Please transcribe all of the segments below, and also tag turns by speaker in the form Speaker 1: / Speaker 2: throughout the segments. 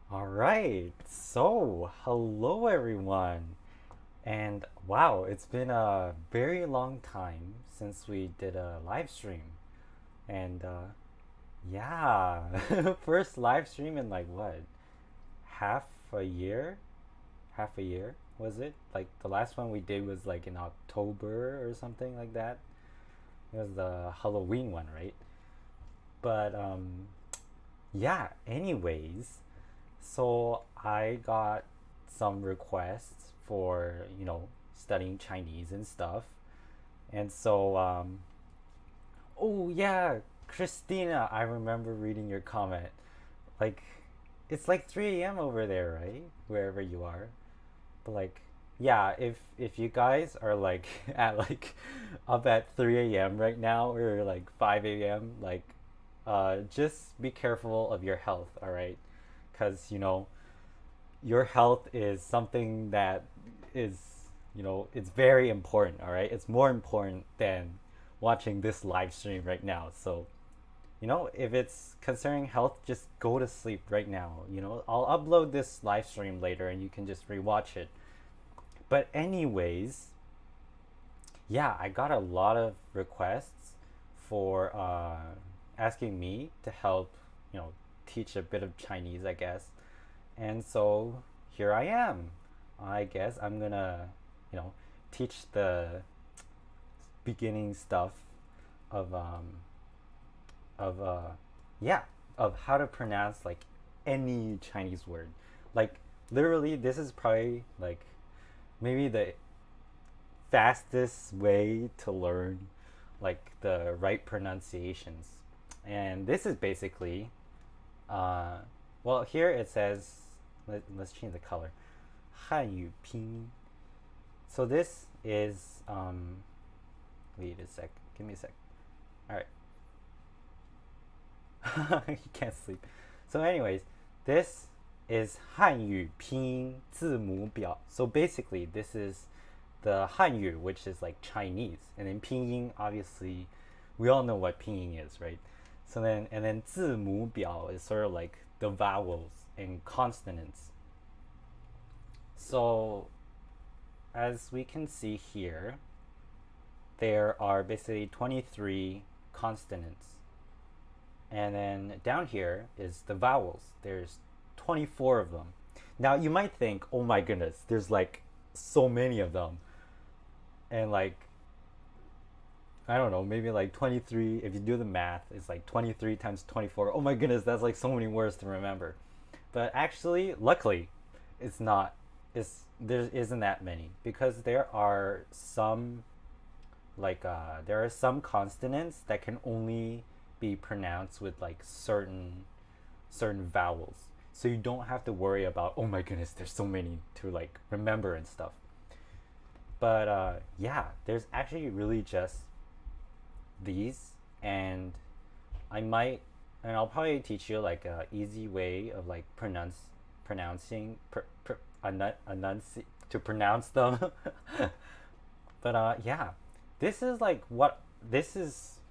Speaker 1: All right. So, hello everyone. And wow, it's been a very long time since we did a live stream. And yeah, first live stream in like what? Half a year? Half a year was it? Like the last one we did was like in October or something like that. It was the Halloween one, right? But yeah, anyways, so I got some requests for, studying Chinese and stuff. And so, oh yeah, Christina, I remember reading your comment. Like, it's like 3 a.m. over there, right? Wherever you are. But like, yeah, if you guys are like at like up at 3 a.m. right now or like 5 a.m., like, just be careful of your health, all right? Because your health is something that is, it's very important, all right? It's more important than watching this live stream right now. So, if it's concerning health, just go to sleep right now. I'll upload this live stream later and you can just rewatch it. But, anyways, yeah, I got a lot of requests for asking me to help, you know, teach a bit of Chinese, I guess. And so here I am. I guess I'm gonna, teach the beginning stuff of of yeah, of how to pronounce like any Chinese word. Like literally this is probably like maybe the fastest way to learn like the right pronunciations. And this is basically uh well, here it says let's change the color. 汉语拼音. So this is wait a sec. Give me a sec. All right. You can't sleep. So anyways, this is 汉语拼音字母表. So basically, this is the Hanyu, which is like Chinese, and then pinyin, obviously, we all know what pinyin is, right? So then, and then 字母表 is sort of like the vowels and consonants. So as we can see here, there are basically 23 consonants. And then down here is the vowels. There's 24 of them. Now you might think, oh my goodness, there's like so many of them. And like, I don't know, maybe like 23, if you do the math, it's like 23 times 24. Oh my goodness, that's like so many words to remember. But actually, luckily, it's not. There isn't that many because there are some there are some consonants that can only be pronounced with like certain vowels. So you don't have to worry about, oh my goodness, there's so many to like remember and stuff. But yeah, there's actually really just these, and I might, and I'll probably teach you like a easy way of like pronouncing to pronounce them. But yeah, this is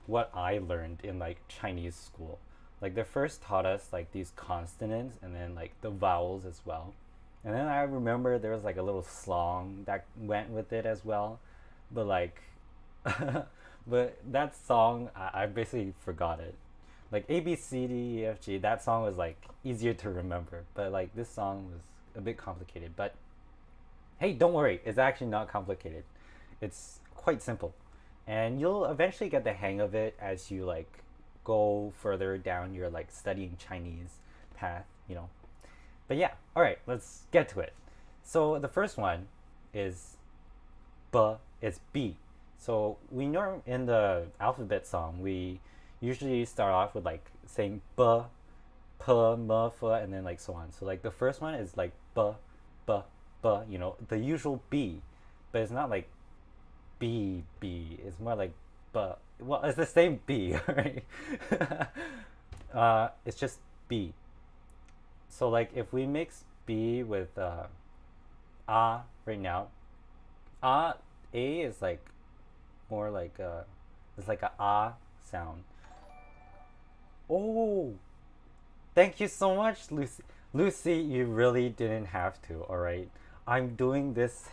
Speaker 1: what I learned in like Chinese school. Like they first taught us like these consonants and then like the vowels as well. And then I remember there was like a little song that went with it as well. But like but that song I basically forgot it. Like A B C D E F G, that song was like easier to remember. But like this song was a bit complicated. But hey, don't worry, it's actually not complicated. It's quite simple. And you'll eventually get the hang of it as you like go further down your like studying Chinese path. But yeah, all right, let's get to it. So the first one is b, it's B. So we know in the alphabet song we usually start off with like saying b, p, m, f, and then like so on. So like the first one is like b, b, b. The usual B, but it's not like B B. It's more like B. Well, it's the same B, right? It's just B. So like if we mix B with right now, A is like more like it's like a sound. Oh, thank you so much, Lucy. Lucy, you really didn't have to, all right? I'm doing this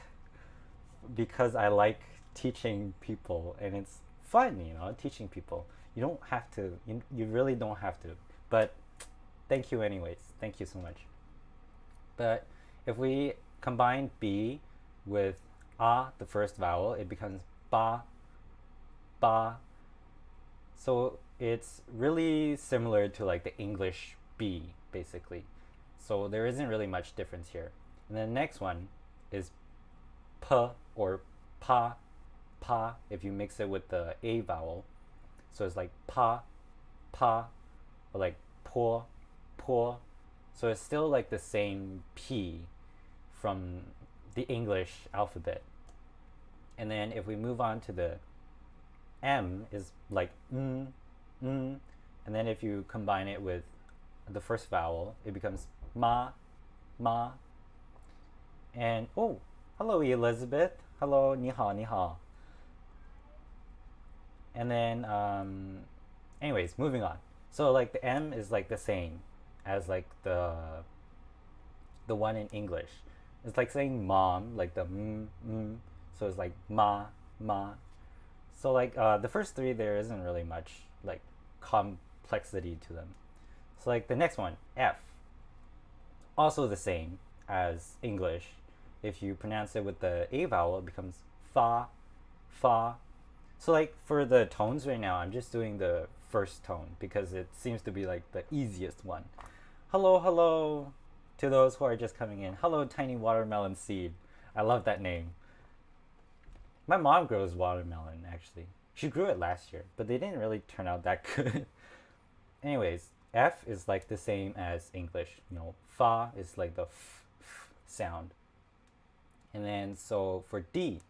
Speaker 1: because I like teaching people and it's fun, teaching people. You don't have to, you really don't have to. But thank you, anyways. Thank you so much. But if we combine B with the first vowel, it becomes ba, ba. So it's really similar to like the English B, basically. So there isn't really much difference here. And then the next one is p or pa, pa, if you mix it with the A vowel. So it's like pa, pa, or like po, po. So it's still like the same P from the English alphabet. And then if we move on to the M is like and then if you combine it with the first vowel, it becomes ma, ma. And oh, hello Elizabeth. Hello, ni hao, ni hao. And then, anyways, moving on. So like the M is like the same as like the one in English. It's like saying mom, like the so it's like ma, ma. So like the first three, there isn't really much like complexity to them. So like the next one, F, also the same as English. If you pronounce it with the A vowel, it becomes fa, fa. So like for the tones right now, I'm just doing the first tone because it seems to be like the easiest one. Hello, hello to those who are just coming in. Hello, tiny watermelon seed. I love that name. My mom grows watermelon actually. She grew it last year, but they didn't really turn out that good. Anyways, F is like the same as English. Fa is like the f sound. And then so for D,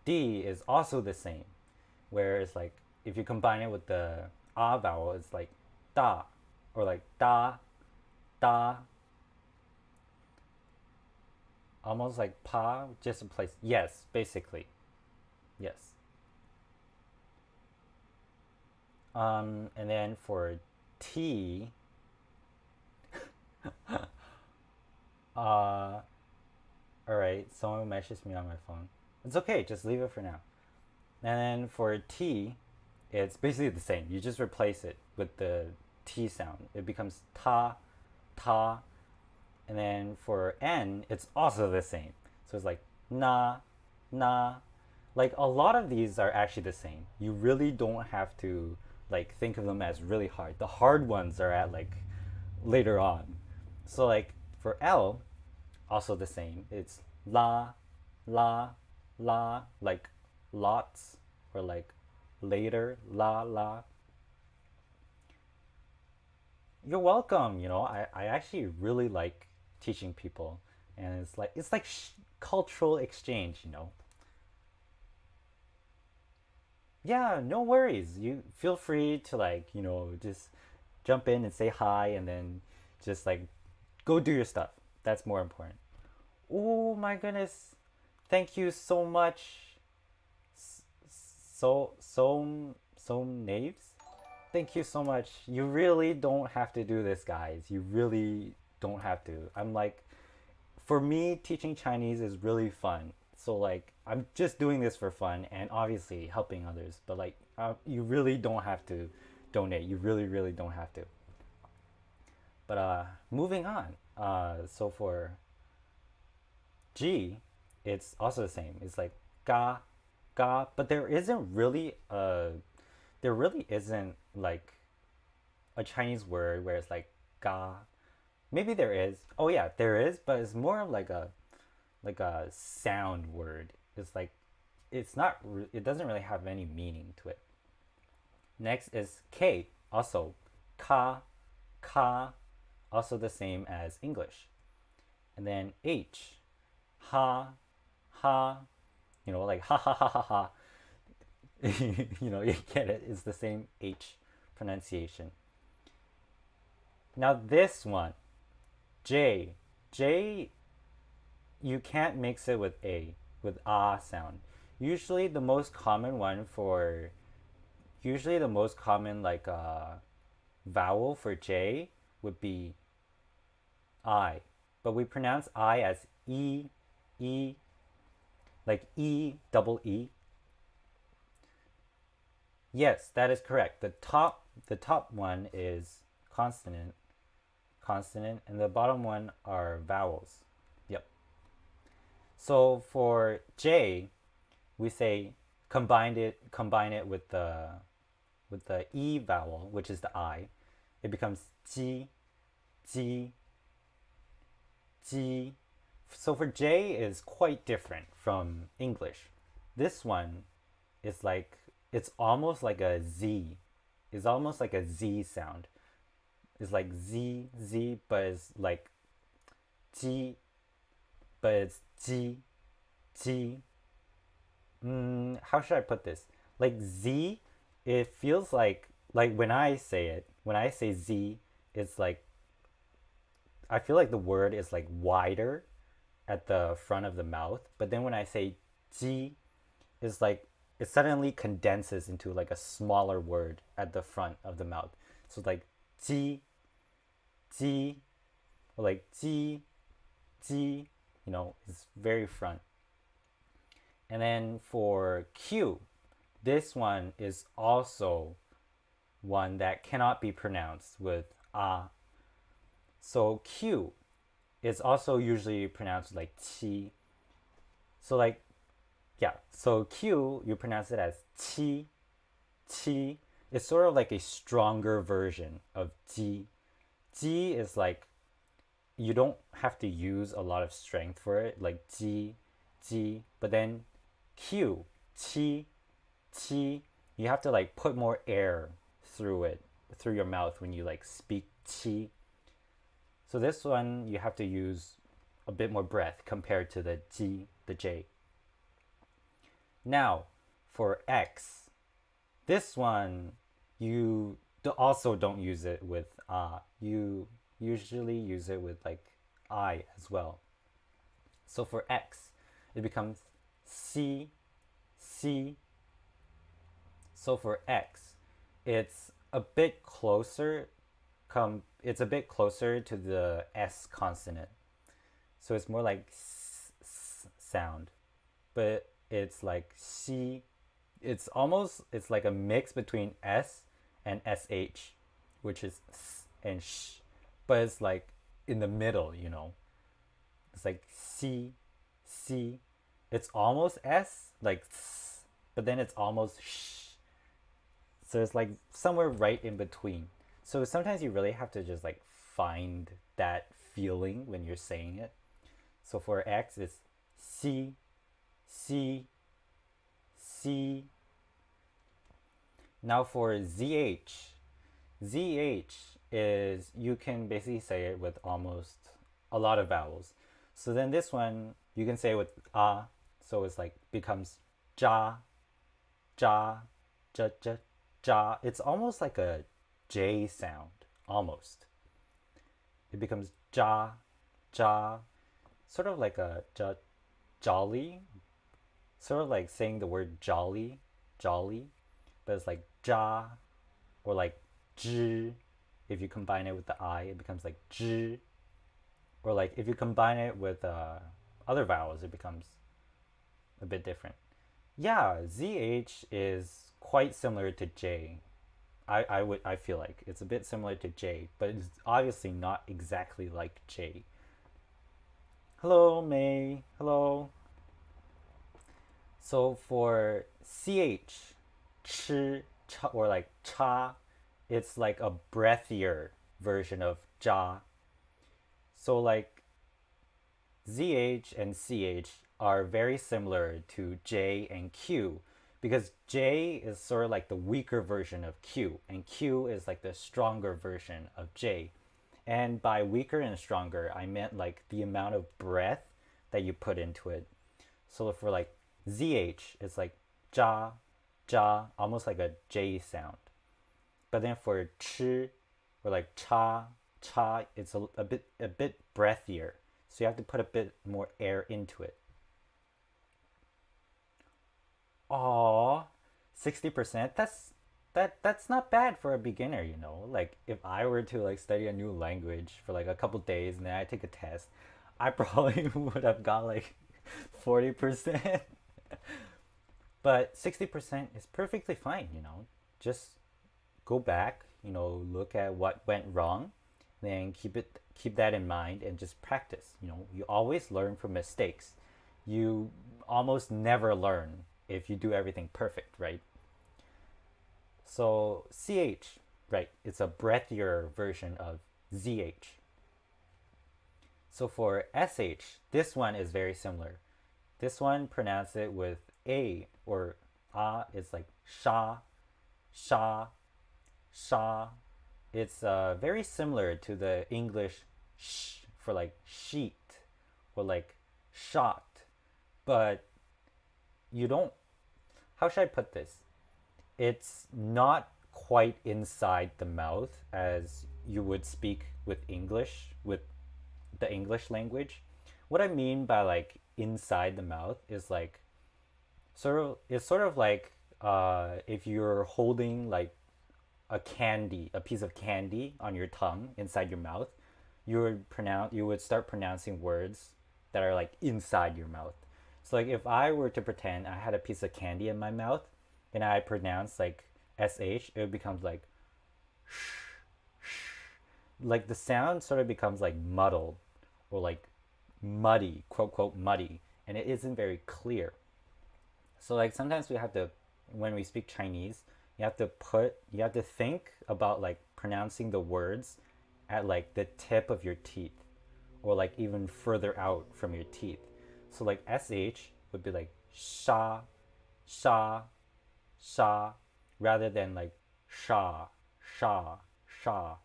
Speaker 1: D is also the same, where it's like if you combine it with the ah vowel, it's like da, or like da, da. Almost like pa, just a place. Yes, basically. Yes. And then for T, all right, someone messaged me on my phone. It's okay, just leave it for now. And then for T, it's basically the same. You just replace it with the T sound. It becomes ta, ta. And then for N, it's also the same. So it's like na, na. Like a lot of these are actually the same. You really don't have to like think of them as really hard. The hard ones are at like later on. So like for L, also the same. It's la, la, la, like lots, or like later, la, la. You're welcome. I actually really like teaching people, and it's like cultural exchange. Yeah, no worries. You feel free to like just jump in and say hi, and then just like go do your stuff. That's more important. Oh my goodness, thank you so much. So Naves. Thank you so much. You really don't have to do this, guys. You really don't have to. I'm like, for me, teaching Chinese is really fun. So like, I'm just doing this for fun and obviously helping others. But like, you really don't have to donate. You really, really don't have to. But moving on. So for G, it's also the same. It's like ga, ga, but there really isn't like a Chinese word where it's like ga. Maybe there is. Oh yeah, there is, but it's more of like a sound word. It's like it doesn't really have any meaning to it. Next is K, also ka, ka, also the same as English. And then H, ha, ha, like ha ha ha ha ha. You get it. It's the same H pronunciation. Now this one, J, J, you can't mix it with A, with ah sound. Usually the most common one for, usually the most common like vowel for J would be I, but we pronounce I as E, E, like E, double E. Yes, that is correct. The top one is consonant, consonant, and the bottom one are vowels. Yep. So for J, we say combine it with the E vowel, which is the I. It becomes Ji, Ji, Ji. So for J is quite different from English. This one is like it's almost like a Z. It's almost like a Z sound. It's like Z Z, but it's like G, but it's G G. How should I put this? Like Z, it feels like when I say it, when I say Z, it's like I feel like the word is like wider at the front of the mouth, but then when I say G, it's like it suddenly condenses into like a smaller word at the front of the mouth. So it's like G, G, or like G, G, it's very front. And then for Q, this one is also one that cannot be pronounced with ah. So Q is also usually pronounced like chi. So like yeah, so Q you pronounce it as chi, chi. It's sort of like a stronger version of ji. Ji is like you don't have to use a lot of strength for it, like ji, ji. But then Q, chi, chi, you have to like put more air through it, through your mouth when you like speak chi. So this one you have to use a bit more breath compared to the G, the J. Now, for X, this one you also don't use it with you usually use it with like I as well. So for X, it becomes C, C. So for X, it's a bit closer it's a bit closer to the S consonant. So it's more like s sound, but it's like C. It's like a mix between S and SH, which is S and sh, but it's like in the middle. It's like C, C. It's almost S, like S, but then it's almost sh. So it's like somewhere right in between. So sometimes you really have to just like find that feeling when you're saying it. So for X, it's C, C, C. Now for ZH, ZH is you can basically say it with almost a lot of vowels. So then this one you can say it with ah, so it's like becomes ja, ja, ja, ja, ja. It's almost like a J sound, almost. It becomes ja, ja, sort of like a ja, jolly, sort of like saying the word jolly, jolly, but it's like ja, or like zh. If you combine it with the I, it becomes like zh. Or like if you combine it with other vowels, it becomes a bit different. Yeah, ZH is quite similar to J. I feel like it's a bit similar to J, but it's obviously not exactly like J. Hello, May. Hello. So for CH, ch, cha, or like cha, it's like a breathier version of ja. So like ZH and CH are very similar to J and Q because J is sort of like the weaker version of Q and Q is like the stronger version of J. And by weaker and stronger, I meant like the amount of breath that you put into it. So for like ZH, it's like ja, ja, almost like a J sound. But then for ch or like cha, cha, it's a bit breathier. So you have to put a bit more air into it. Aw, 60%. that's not bad for a beginner, you know. Like if I were to like study a new language for like a couple days and then I take a test, I probably would have got like 40%. But 60% is perfectly fine, you know. Just go back, you know, look at what went wrong, then keep that in mind and just practice. You know, you always learn from mistakes. You almost never learn if you do everything perfect, right? So CH, right, it's a breathier version of ZH. So for SH, this one is very similar. This one pronounce it with A or it's like sha, sha, sha. It's very similar to the English sh for like sheet or like shot, but you don't. How should I put this? It's not quite inside the mouth as you would speak with English, with the English language. What I mean by like inside the mouth is like sort of like if you're holding like a piece of candy on your tongue inside your mouth, you would start pronouncing words that are like inside your mouth. So like if I were to pretend I had a piece of candy in my mouth and I pronounce like sh, it becomes like like the sound sort of becomes like muddled or like muddy, quote quote muddy, and it isn't very clear. So like sometimes we have to, when we speak Chinese, you have to think about like pronouncing the words at like the tip of your teeth or like even further out from your teeth. So like sh would be like sha, sha, sha, rather than like sha, sha, sha.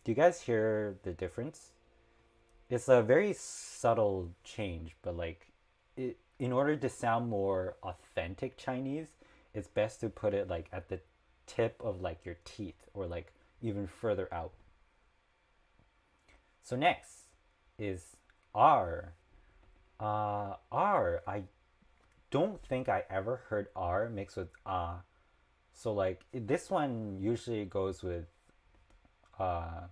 Speaker 1: Do you guys hear the difference? It's a very subtle change, but like in order to sound more authentic Chinese, it's best to put it like at the tip of like your teeth or like even further out. So next is R. R. I don't think I ever heard R mixed with ah. So like this one usually goes with uh,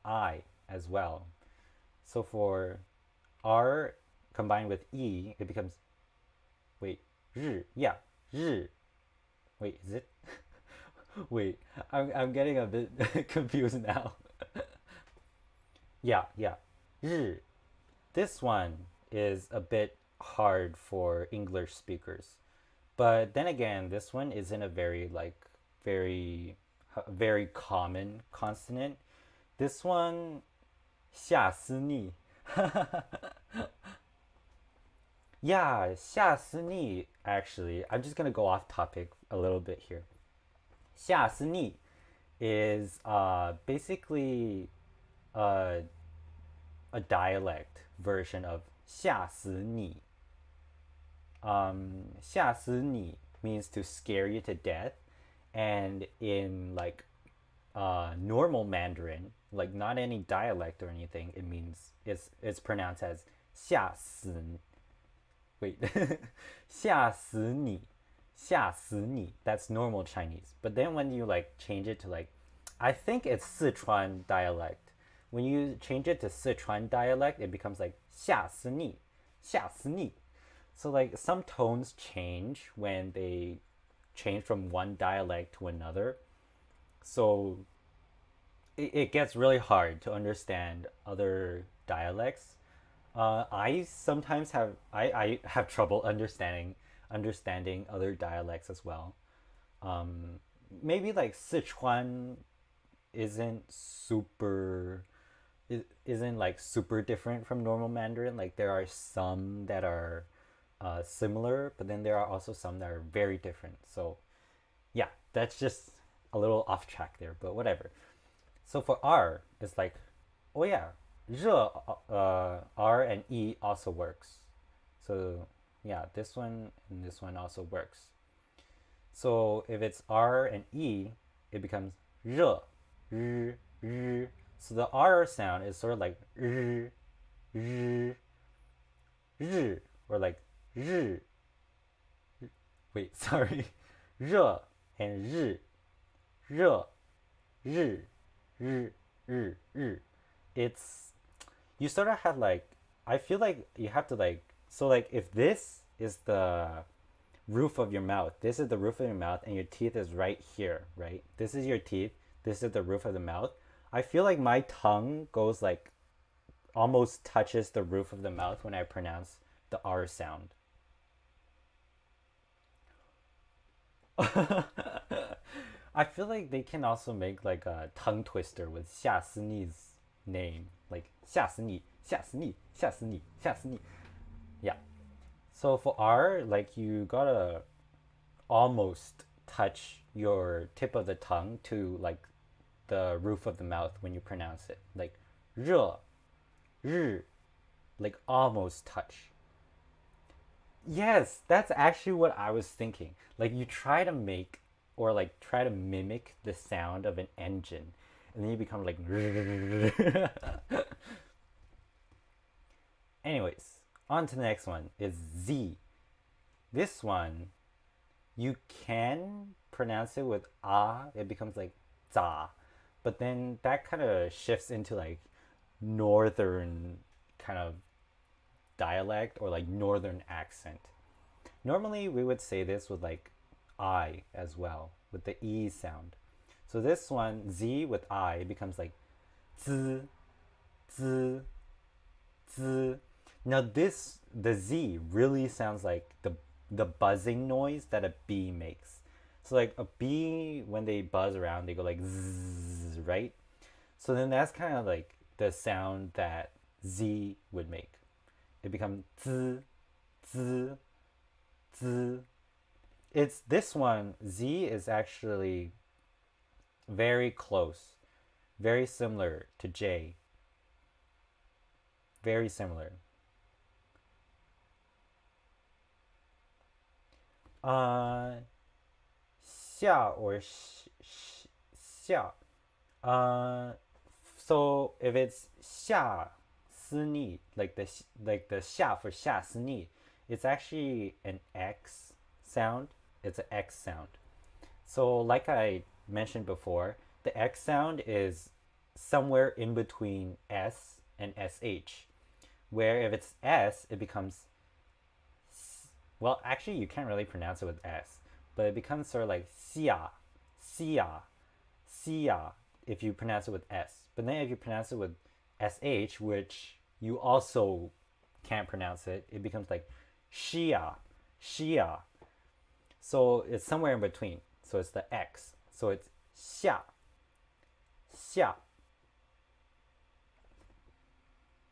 Speaker 1: I as well. So for R combined with E, it becomes wait, 日, yeah, 日. Wait, is it? Wait, I'm getting a bit confused now. Yeah, yeah. 日. This one is a bit hard for English speakers. But then again, this one isn't a very very common consonant. This one 吓死你. Yeah, 吓死你 actually. I'm just going to go off topic a little bit here. 吓死你 is basically uh, a dialect version of 吓死你. 吓死你 means to scare you to death, and in like normal Mandarin, like not any dialect or anything, it means it's pronounced as 吓死. Wait, 吓死你, 吓死你. That's normal Chinese. But then when you like change it to like, I think it's Sichuan dialect. When you change it to Sichuan dialect, it becomes like 吓死你, 吓死你. So like some tones change when they change from one dialect to another. So it gets really hard to understand other dialects. I sometimes I have trouble understanding other dialects as well. Um, Maybe like Sichuan isn't super isn't like super different from normal Mandarin. Like there are some that are similar, but then there are also some that are very different. So yeah, that's just a little off track there, but whatever. So for R, it's like, oh yeah, 热 R and E also works. So yeah, this one and this one also works. So if it's R and E, it becomes 热, r, r. So the R sound is sort of like r, r, r, or like r. Wait, sorry, 热 and 日.热日日. It's you sort of have like I feel like you have to like so like if this is the roof of your mouth, this is the roof of your mouth, and your teeth is right here, right? This is your teeth. This is the roof of the mouth. I feel like my tongue goes like almost touches the roof of the mouth when I pronounce the R sound. I feel like they can also make like a tongue twister with 夏思逆's name, like 吓死你,吓死你,吓死你,吓死你. Yeah. So for R, like you gotta almost touch your tip of the tongue to like the roof of the mouth when you pronounce it. Like 热, 日, like almost touch. Yes, that's actually what I was thinking. Like you try to make or like try to mimic the sound of an engine and then you become like anyways, on to the next one is Z. This one you can pronounce it with ah, it becomes like za, but then that kind of shifts into like northern kind of dialect or like northern accent. Normally we would say this with like I as well, with the E sound. So this one, Z with I, becomes like z, z, z. Now this, the Z really sounds like the buzzing noise that a bee makes. So like a bee, when they buzz around, they go like zzz, right? So then that's kind of like the sound that Z would make. It becomes z, z, z. It's this one, Z is actually very close, very similar to J. Very similar. Uh, 下 or 下. So if it's 下思逆, like the 下 for 下思逆, it's actually an X sound. It's an X sound. So like I mentioned before, the X sound is somewhere in between S and SH. Where if it's S, it becomes, well, actually you can't really pronounce it with S, but it becomes sort of like xia, xia, xia if you pronounce it with S. But then if you pronounce it with SH, which you also can't pronounce it, it becomes like shia, shia. So it's somewhere in between. So it's the X. So it's xia, xia.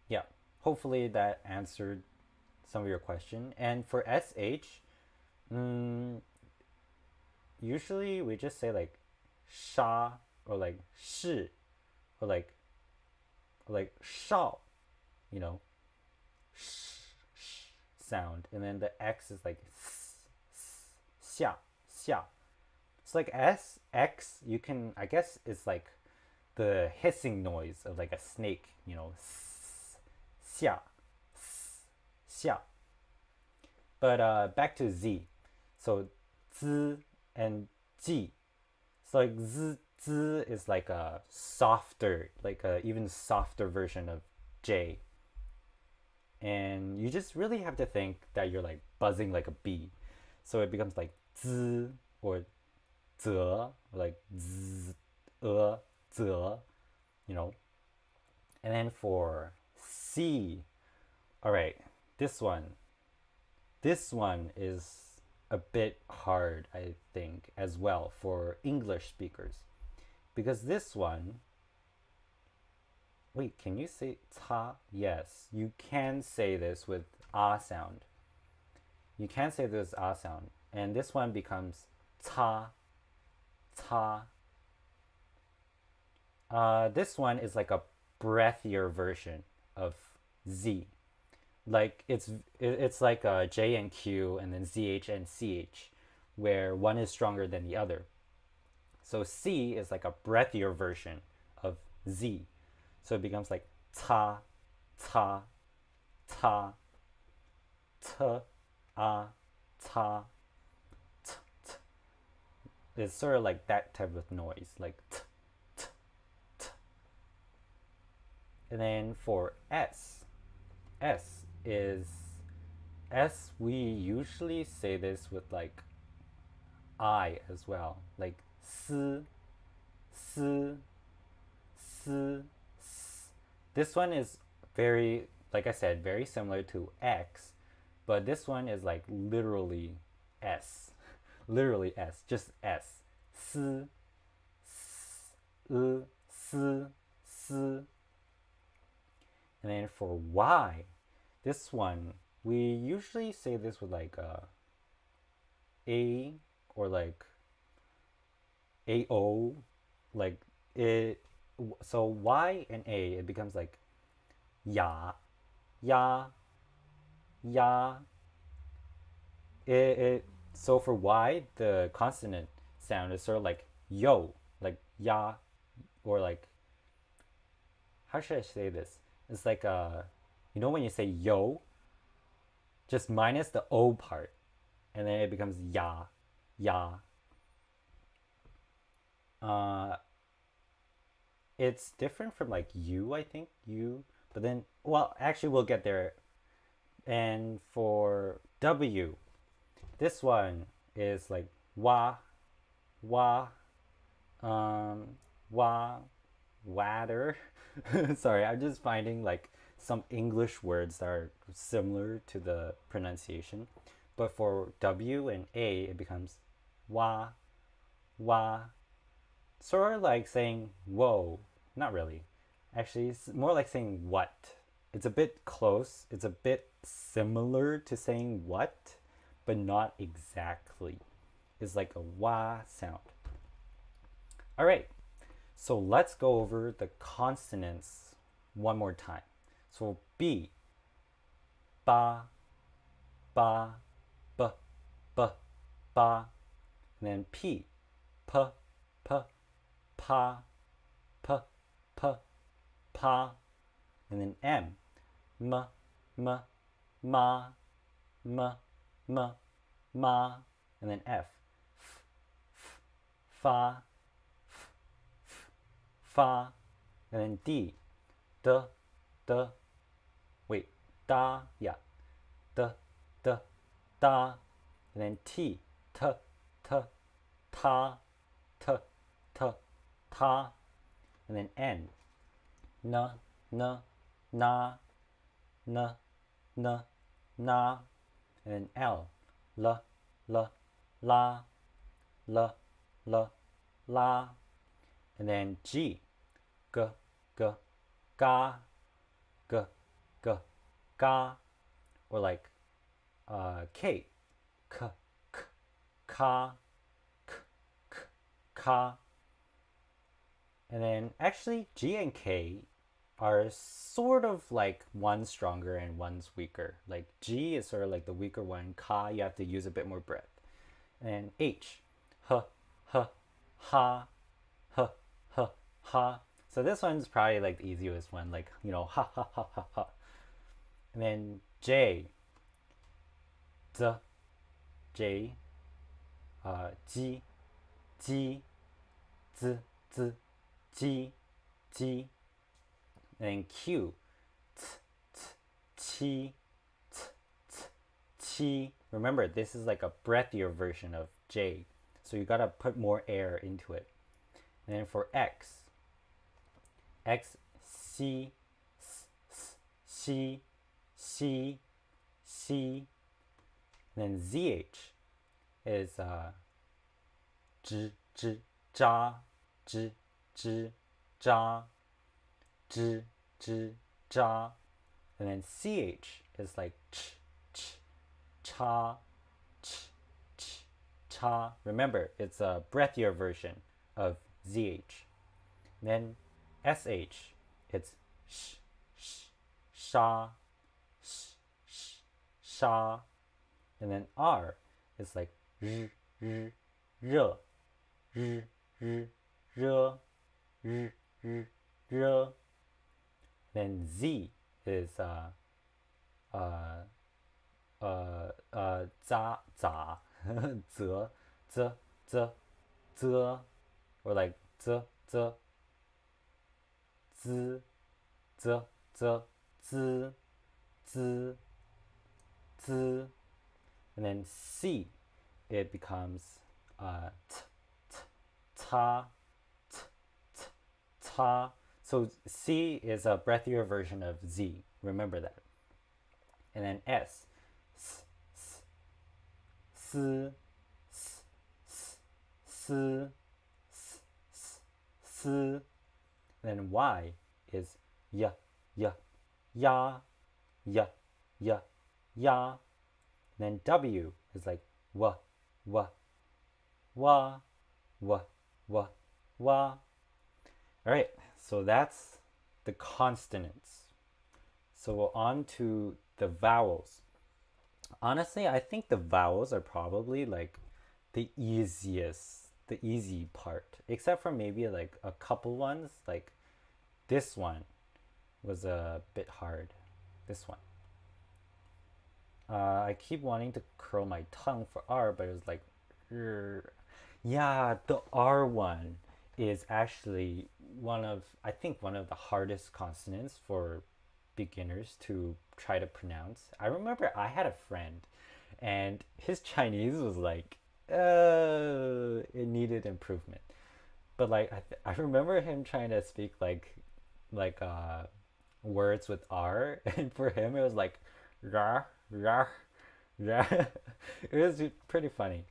Speaker 1: Yeah. Hopefully that answered some of your question. And for SH, usually we just say like sha or like shi or like shao, you know, sound. And then the X is like xia, xia. So like S, X, you can, I guess it's like the hissing noise of like a snake, you know, xia, xia. But back to Z. So z and ji. So like z, z is like a softer, like a even softer version of J. And you just really have to think that you're like buzzing like a bee. So it becomes like z or ze, like z, ze, you know. And then for C, all right, this one is a bit hard, I think, as well for English speakers. Because this one, wait, can you say ta? Yes, you can say this with ah sound. You can say this with ah sound. And this one becomes ta, ta. This one is like a breathier version of Z. Like it's like a J and Q and then ZH and CH, where one is stronger than the other. So C is like a breathier version of Z. So it becomes like ta, ta, ta, t, a, ta, t, t. it's sort of like that type of noise, like t, t, t. And then for S is S. We usually say this with like I as well, like s, s, s, s. This one is very, like I said, very similar to X, but this one is like literally S, literally S, just S. S, s, s, s. And then for Y, this one we usually say this with like A or like AO, like it. So Y and A, it becomes like ya, ya, ya. So for Y, the consonant sound is sort of like yo, like ya, or like, how should I say this? It's like when you say yo, just minus the O part, and then it becomes ya, ya. Uh, it's different from like you, I think you, but then well, actually we'll get there. And for W, this one is like wa, wa, wa, water. Sorry, I'm just finding like some English words that are similar to the pronunciation. But for W and A, it becomes wa, wa. Sort of like saying whoa. Not really. Actually, it's more like saying what. It's a bit close. It's a bit similar to saying what, but not exactly. It's like a wah sound. All right, so let's go over the consonants one more time. So B, ba, ba, b, b, ba. And then P, p, p, pa, p, p, pa. And then M, m, m, ma, m, m, ma. And then F, f, f, fa, f, f, fa. And then D, d, d, wait, da, yeah, d, d, da. And then T, t, t, ta, t, t, ta. And then N, n, n, na, n, n, na. And then L, l, l, la, l, l, la. And then G, g, g, ga, g, g, ga. Or like K, k, k, ka, k, k, ka. And then actually G and K are sort of like one's stronger and one's weaker. Like G is sort of like the weaker one. Ka, you have to use a bit more breath. And H, h, h, ha, h, h, ha. So this one's probably like the easiest one, like, ha, ha, ha, ha, ha. And then J, z, J, G, G, z, z, G, G. And then Q, t, t, chi, t, t, chi. Remember, this is like a breathier version of J, so you gotta put more air into it. And then for X, X, C, S, S, C, C, C. And then ZH is zh, zh, zha, zh, zh, zha, zh, zh, zha. And then CH is like ch, ch, cha, ch, ch, cha. Remember, it's a breathier version of ZH. And then SH, it's sh, sh, sha, sh, sh, sha. And then R is like r, r, r, r, r, r, r, r, r. Then Z is za, za, z, z, z. z, or like z, z, z, z, z, z, z, z, and then c, it becomes t, t, ta, t, t, ta. So c is a breathier version of z. Remember that. And then s, s, s, s, s, s, s, s, s, s. And then y is ya, ya, ya, ya, ya, ya. And then w is like wa, wa, wa, wa, wa, wa. All right, so that's the consonants. So we're on to the vowels. Honestly, I think the vowels are probably like the easy part, except for maybe like a couple ones. Like this one was a bit hard. This one. I keep wanting to curl my tongue for R, but it was like, yeah, the R one is actually I think one of the hardest consonants for beginners to try to pronounce. I remember I had a friend and his Chinese was like, it needed improvement. But like, I remember him trying to speak like words with R, and for him it was like, rah, rah, rah. It was pretty funny.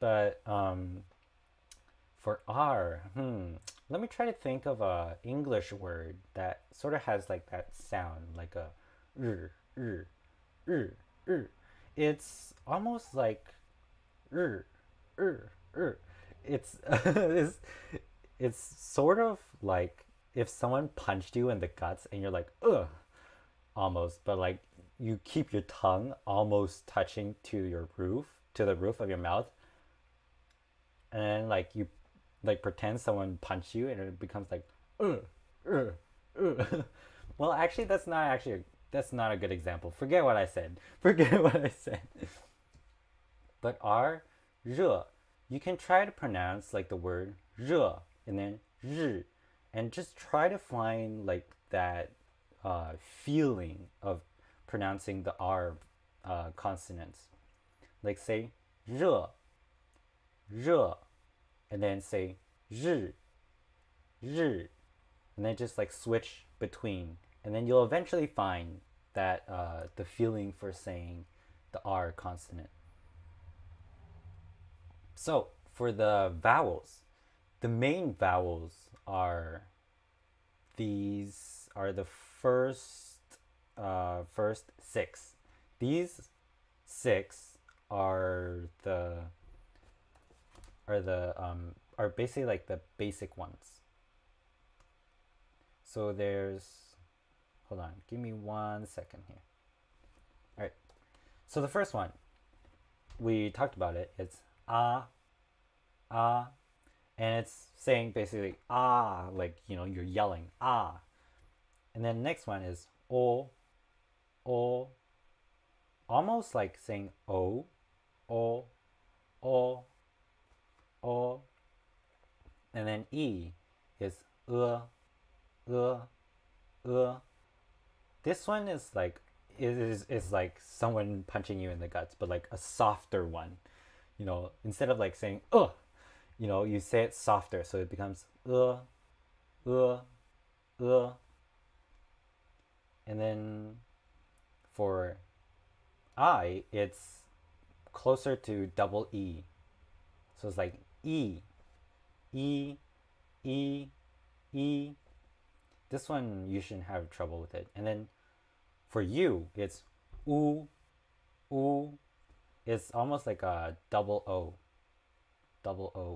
Speaker 1: But for R, let me try to think of a English word that sort of has like that sound, like a r, r, r, r. It's almost like r, r, r. It's it's sort of like if someone punched you in the guts and you're like, ugh, almost, but like you keep your tongue almost touching to the roof of your mouth, and then like you like pretend someone punched you and it becomes like, ugh, ugh, ugh. Well, actually, that's not a good example. Forget what I said. Forget what I said. But R, re, you can try to pronounce like the word re and then r, and just try to find like that feeling of pronouncing the R consonants. Like say re, re, and then say r, r, and then just like switch between, and then you'll eventually find that the feeling for saying the R consonant. So for the vowels, the main vowels are these are the first six. These six are basically like the basic ones. So there's, hold on, give me 1 second here. All right. So the first one, we talked about it. It's ah, ah, and it's saying basically ah, like you're yelling ah. And then next one is o, o, almost like saying o, o, o, o. And then e is this one is like is like someone punching you in the guts, but like a softer one. Instead of like saying you say it softer, so it becomes uh. And then for I, it's closer to double E. So it's like E, E, E, E. This one you shouldn't have trouble with it. And then for you, it's oo, oo. It's almost like a double O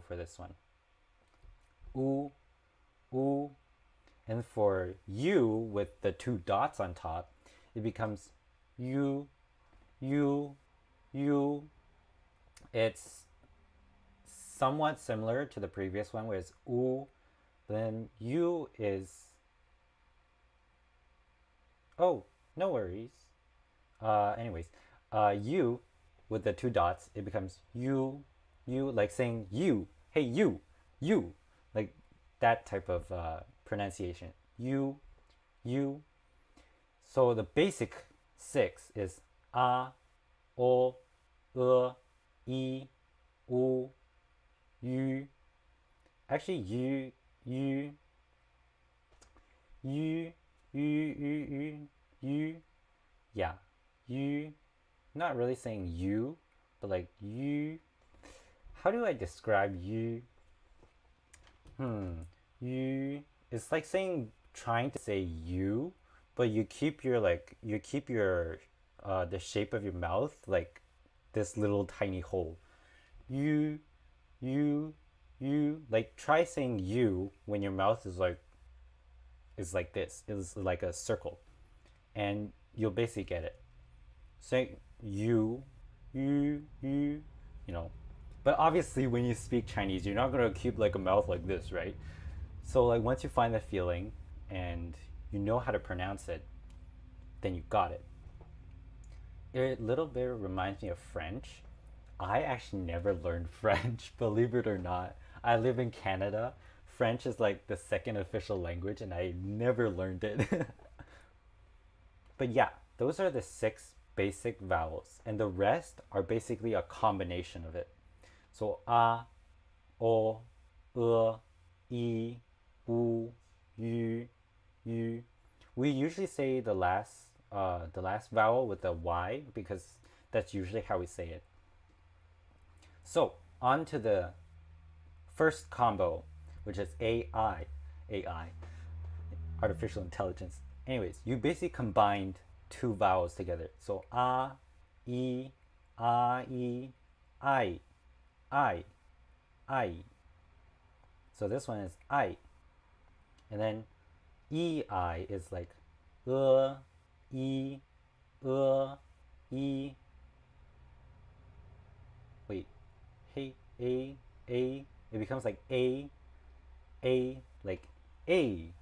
Speaker 1: for this one. Oo, oo. And for you with the two dots on top, it becomes you, you, you. It's somewhat similar to the previous one where it's oo. Then you is, oh, no worries. Anyways, you with the two dots, it becomes you, like saying you, hey you. you, like that type of pronunciation. You. So the basic six is a, o, e, I, u, yu. Actually, you, you, you. Yeah, you. Not really saying you, but like you. How do I describe you? You. It's like saying trying to say you, but you keep your the shape of your mouth like this little tiny hole. You, you, you. Like try saying you when your mouth is like this. Is like a circle, and you'll basically get it. Say you know. But obviously, when you speak Chinese, you're not gonna keep like a mouth like this, right? So like once you find the feeling and you know how to pronounce it, then you got it. It a little bit reminds me of French. I actually never learned French, believe it or not. I live in Canada. French is like the second official language, and I never learned it. But yeah, those are the six basic vowels, and the rest are basically a combination of it. So a, o, I, u, yu. We usually say the last vowel with the y because that's usually how we say it. So on to the first combo, which is AI, artificial intelligence. Anyways, you basically combined two vowels together. So I, I, I. So this one is I. And then EI is like e, e. Wait, hey, a. It becomes like like a,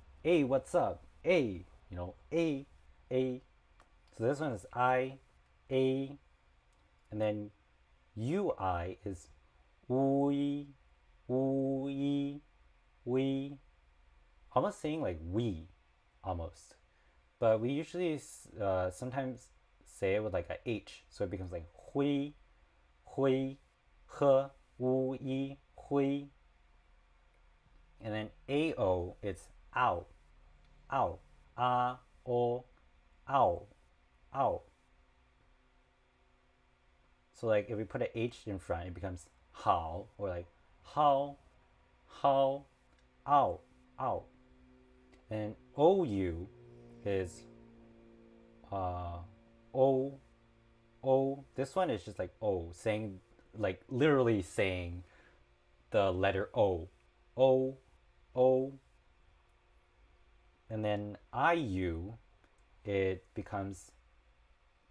Speaker 1: what's up? A. So this one is a, and then UI is we, we, almost saying like we, almost. But we usually sometimes say it with like a H, so it becomes like hui, he, hui. And then AO, it's ow, o, ow. So like if we put an H in front, it becomes how, or like how, ow. And OU is uh, O, This one is just like O, saying, like literally saying the letter O, O. And then IU, it becomes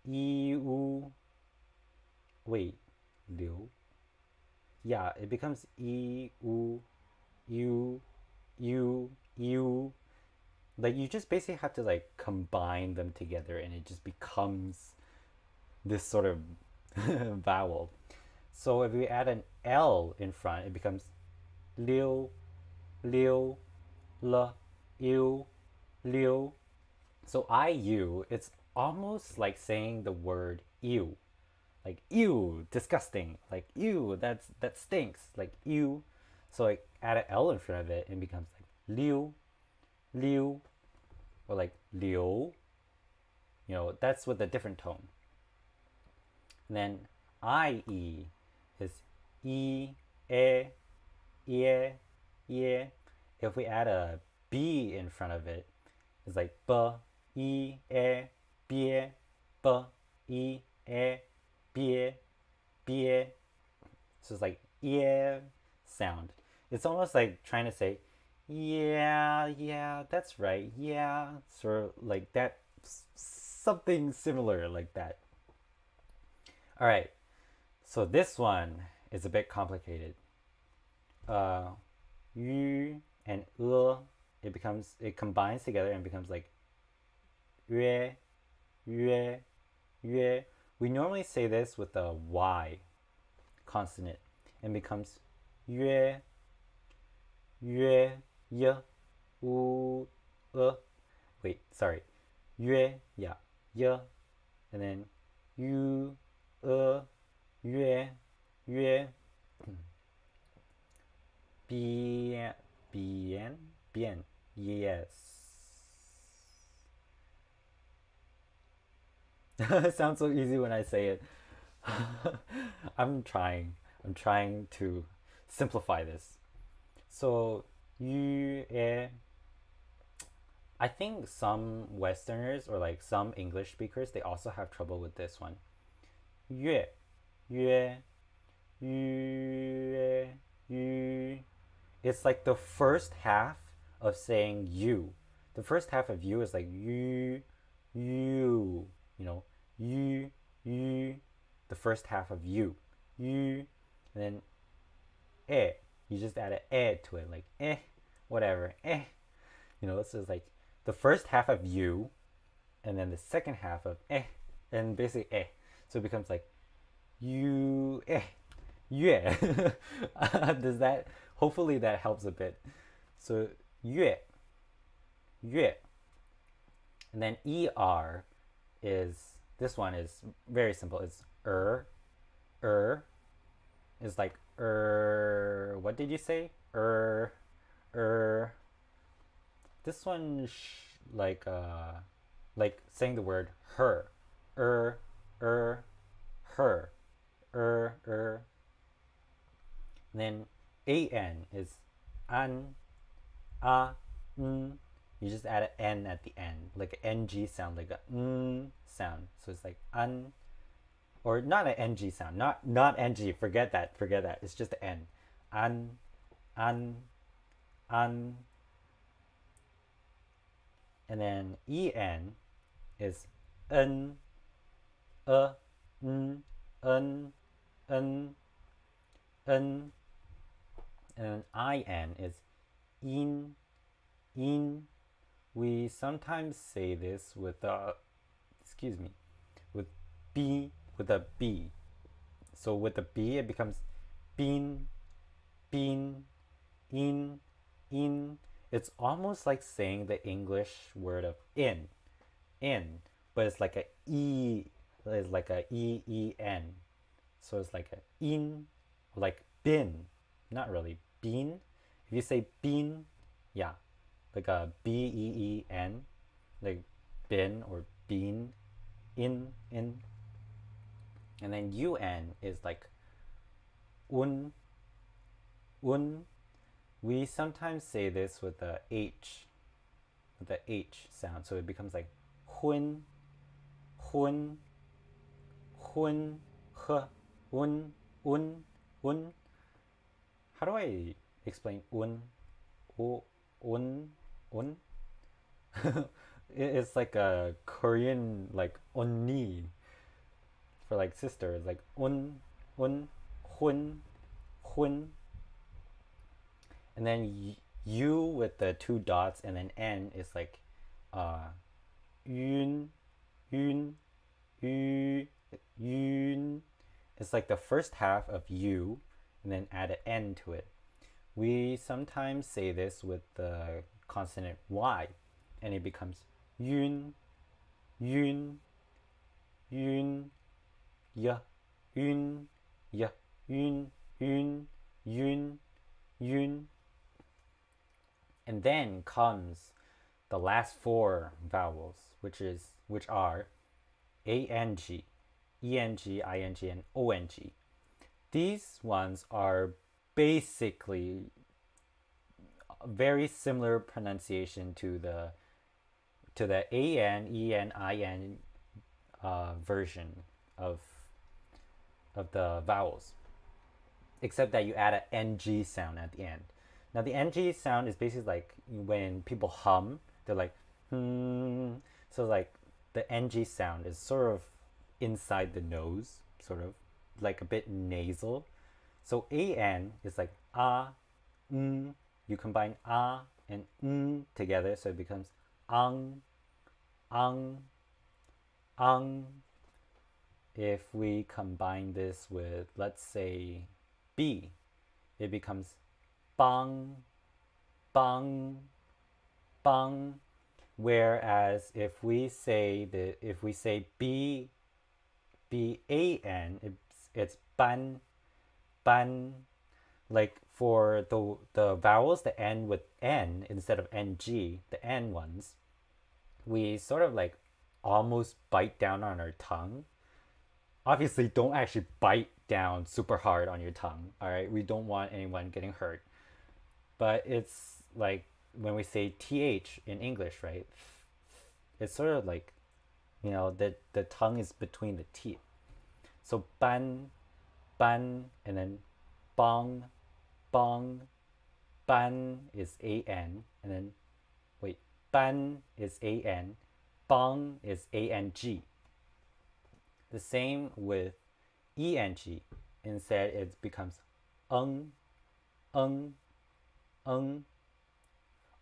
Speaker 1: EU. Wait, Liu. Yeah, it becomes EU, U. Like you just basically have to like combine them together, and it just becomes this sort of vowel. So if we add an L in front, it becomes liu, l, iu, liu. So IU, it's almost like saying the word ew. Like ew, disgusting. Like ew, that stinks. Like ew. So like add an L in front of it, and it becomes like liu, or like liu. That's with a different tone. And then IE is e, e. If we add a B in front of it, it's like b, e, b, e, b. So it's like yeah sound. It's almost like trying to say, yeah, that's right, yeah, sort of like that, something similar like that. All right, so this one is a bit complicated. Yu and it combines together and becomes like yue, yue, yue. We normally say this with a Y consonant and becomes yue. yue, y, u, wait, sorry. Yue, yeah, y, and then yu, yue, yue, bien, bien, bien, yes. It sounds so easy when I say it. I'm trying. I'm trying to simplify this. So, I think some Westerners or like some English speakers they also have trouble with this one. 月约 you. It's like the first half of saying you. The first half of you is like you know, you. The first half of you, you, and then You just add an to it, like whatever, You know, so it's like the first half of you, and then the second half of and basically So it becomes like you yeah. Does that? Hopefully that helps a bit. So 月, and then this one is very simple. It's is like what did you say? This one like saying the word her. er her. And then an is an, n. You just add an n at the end, like an ng sound, like a n sound. So it's like an, or not an ng sound, not ng. Forget that. It's just an, an, an, an. And then en is n, n, n, n, n. And in is in. We sometimes say this with with b, with a b. So with the b, it becomes bin, in. It's almost like saying the English word of in, but it's like a e, it's like a en. So it's like a in, like bin, not really bean. If you say bean, yeah, like a been, like bin or bean, in. And then un is like un. We sometimes say this with the h sound, so it becomes like hun, hun, un. How do I explain un? Un? It's like a Korean like onni for like sister. It's like hun. And then you with the two dots and then n is like yun, yun, yun. It's like the first half of you and then add an n to it. We sometimes say this with the consonant y, and it becomes yun, yun, yun, ya, yun, ya, yun, yun. And then comes the last four vowels, which are ang, eng, ing, and ong. These ones are basically very similar pronunciation to the an, en, in version of the vowels, except that you add an ng sound at the end. Now the ng sound is basically like when people hum, they're like hmm. So like the ng sound is sort of inside the nose, sort of like a bit nasal. So an is like you combine and together, so it becomes ang, ang. If we combine this with, let's say, b, it becomes bang, bang, bang. Whereas if we say ban, it's ban, ban. Like for the vowels that end with n instead of ng, the n ones, we sort of like almost bite down on our tongue. Obviously, don't actually bite down super hard on your tongue. All right, we don't want anyone getting hurt. But it's like when we say th in English, right? It's sort of like, the tongue is between the teeth. So ban, ban, and then bong, bong, ban is an, and then wait, ban is an, bong is ang. The same with eng. Instead, it becomes ung, ung, ung.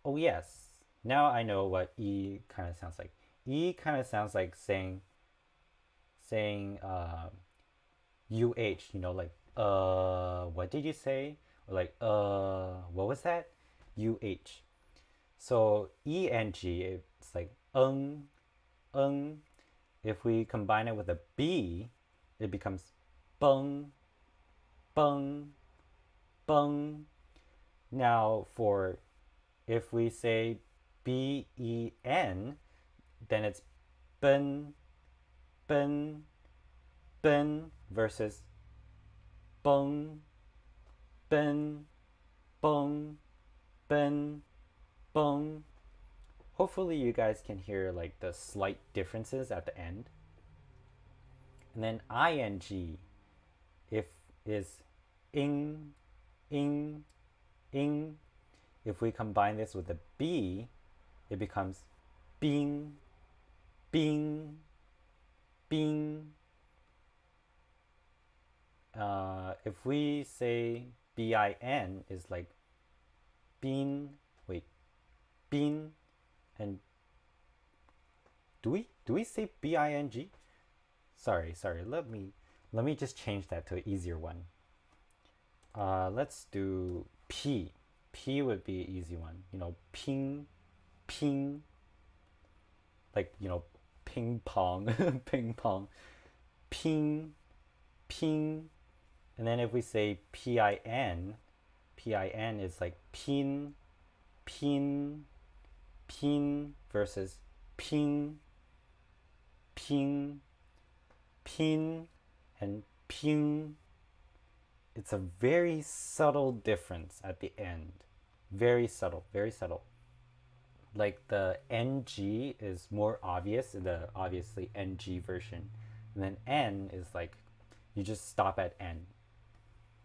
Speaker 1: Oh yes, now I know what e kind of sounds like. E kind of sounds like saying like what did you say? Or like what was that? So eng, it's like ung. If we combine it with a b, it becomes bung, bung, bung. Now for if we say ben, then it's ben, ben, ben versus bung, ben, bung, ben, bung. Hopefully you guys can hear like the slight differences at the end. And then ing, if is ing, ing, ing. If we combine this with a b, it becomes bing, bing, bing. If we say bin is like bean, wait, bean, and do we say bing? Sorry. Let me just change that to an easier one. Let's do p. P would be an easy one. Ping, ping, like ping pong, ping pong, ping, ping. And then if we say pin, pin is like pin, pin, pin versus ping, ping, pin, and ping. It's a very subtle difference at the end. Very subtle, very subtle. Like the ng is more obvious in the obviously ng version. And then n is like, you just stop at n.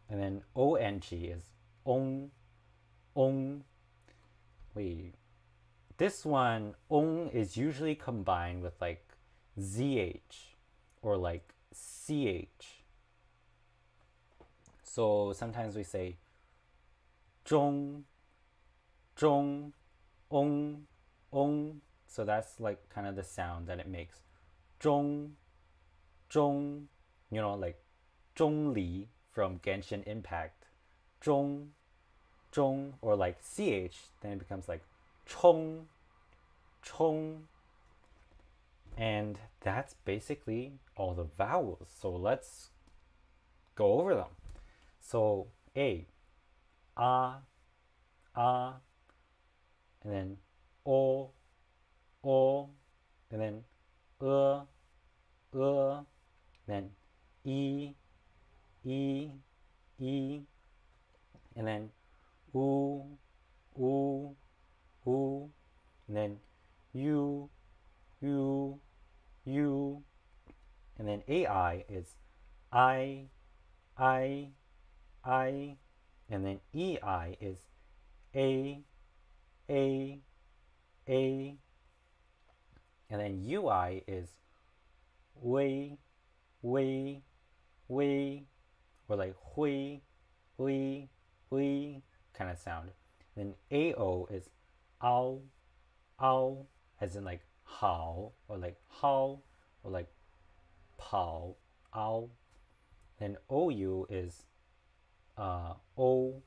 Speaker 1: And then ong is ong, ong. Wait, this one, ong is usually combined with like zh or like ch. So sometimes we say zhong, zhong, ong, ong. So that's like kind of the sound that it makes. Zhong, zhong, like zhongli from Genshin Impact. Zhong, zhong, or like ch, then it becomes like chong, chong. And that's basically all the vowels. So let's go over them. So a, and then o, and then and then e, and then u, and then u, and then ai is I, and then ei is a, and then ui is way, or like hui, kind of sound. Then ao is ao, as in like how, or like how, or like pao, ao. Then ou is o.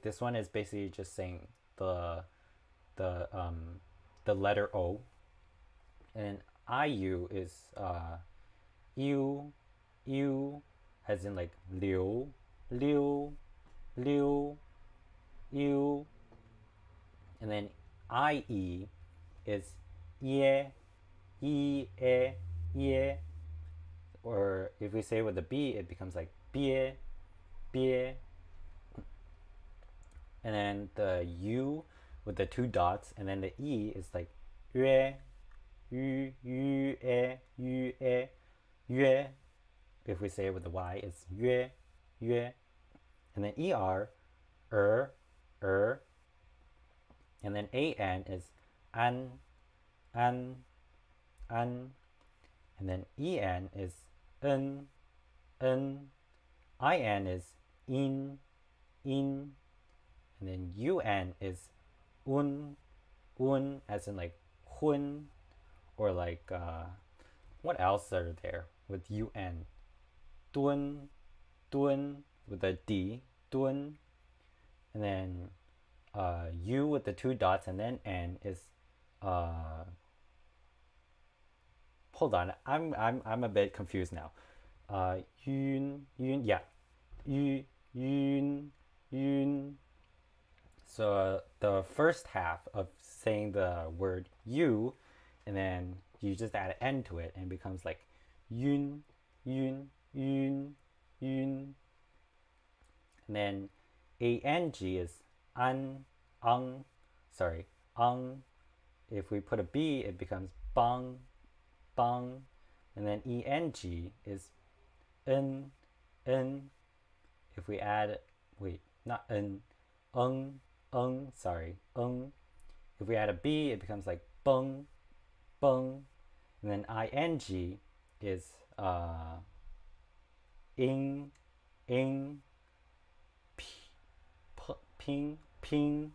Speaker 1: This one is basically just saying the letter O, and IU is you, you, as in like liu, liu, liu, you, and then IE is ye, ye, ye, or if we say with the B, it becomes like bie, bie, and then the U with the two dots, and then the E is like yue, yu, yu, yu, yue. If we say it with the Y, it's yue, yue, and then er, and then AN is an, an, an, and then EN is IN, IN is in, and then UN is as in like hun, or like what else are there with UN? Dun, with the D, dun, and then U with the two dots, and then N is hold on, I'm a bit confused now. Yun, yeah, yun. So the first half of saying the word you, and then you just add an N to it, and it becomes like yun, yun, yun, yun. And then ANG is an, sorry, If we put a B, it becomes bang, bang. And then ENG is n. If we add, wait, not n, sorry, If we add a B, it becomes like bung, bung. And then ING is ing, ping, ping,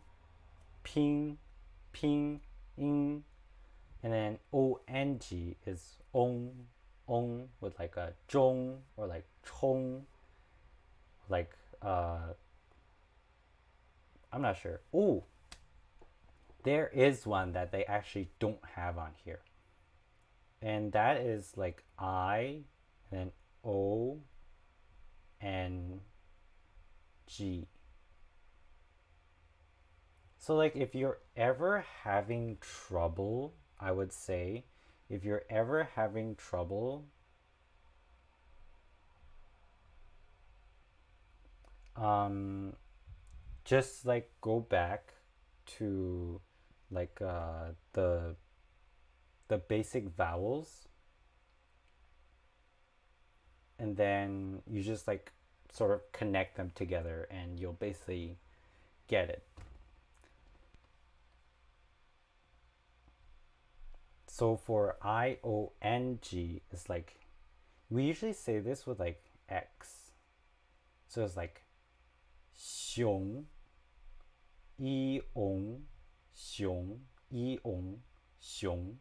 Speaker 1: ing. And then ONG is ong, with like a zhong or like chong, like I'm not sure. Oh, there is one that they actually don't have on here, and that is like I, and then O, and G. So like if you're ever having trouble, I would say, if you're ever having trouble just like go back to like the basic vowels, and then you just like sort of connect them together, and you'll basically get it. So for IONG, it's like, we usually say this with like X. So it's like xiong, iong, xiong, iong, xiong.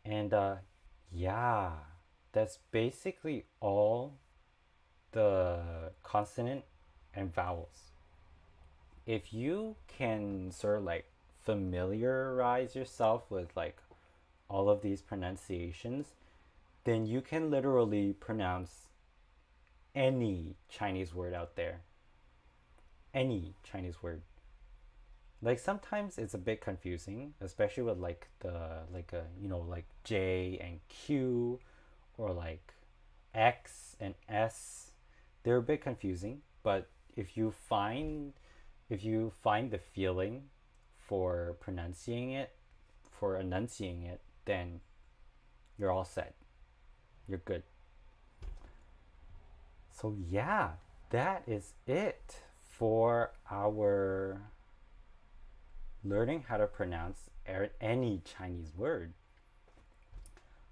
Speaker 1: And yeah, that's basically all the consonant and vowels. If you can sort of like familiarize yourself with like all of these pronunciations, then you can literally pronounce any Chinese word out there. Any Chinese word. Like sometimes it's a bit confusing, especially with like the like like J and Q, or like X and S. They're a bit confusing, but if you find the feeling for enunciating it, then you're all set. You're good. So yeah, that is it for our learning how to pronounce any Chinese word.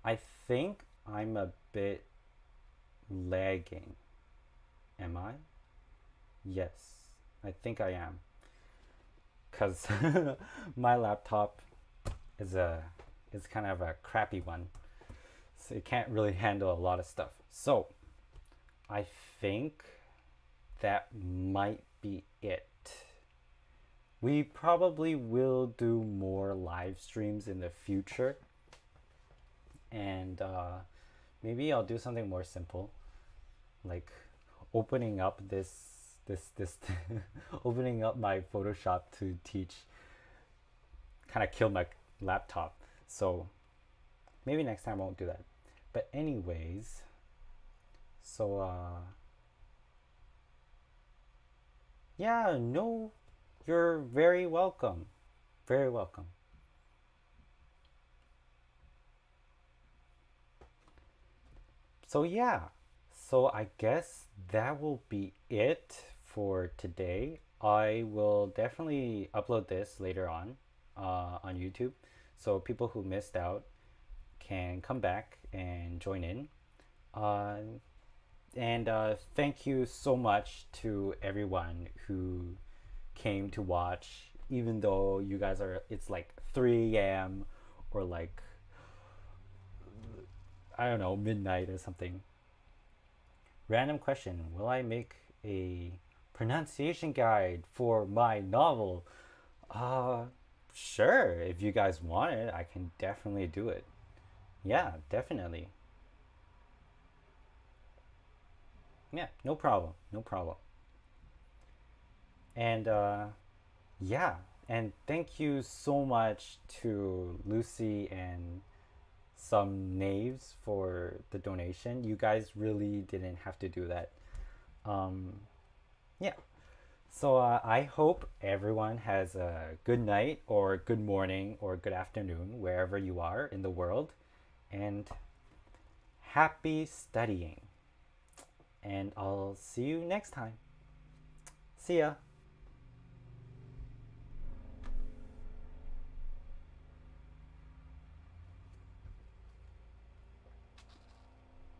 Speaker 1: I think I'm a bit lagging. Am I? Yes, I think I am. Because my laptop is kind of a crappy one. So it can't really handle a lot of stuff. So I think that might be it. We probably will do more live streams in the future, and maybe I'll do something more simple, like opening up this opening up my Photoshop to teach kind of killed my laptop. So maybe next time I won't do that. But anyways, so yeah, no, you're very welcome. Very welcome. So yeah. So I guess that will be it for today. I will definitely upload this later on YouTube, so people who missed out can come back and join in. Uh, and thank you so much to everyone who came to watch, even though you guys are, it's like 3 a.m. or like, I don't know, midnight or something. Random question: will I make a pronunciation guide for my novel? Uh, sure. If you guys want it, I can definitely do it. Yeah, definitely. Yeah, no problem. No problem. And yeah, and thank you so much to Lucy and some knaves for the donation. You guys really didn't have to do that. Um, yeah. So I hope everyone has a good night or good morning or good afternoon wherever you are in the world, and happy studying. And I'll see you next time. See ya.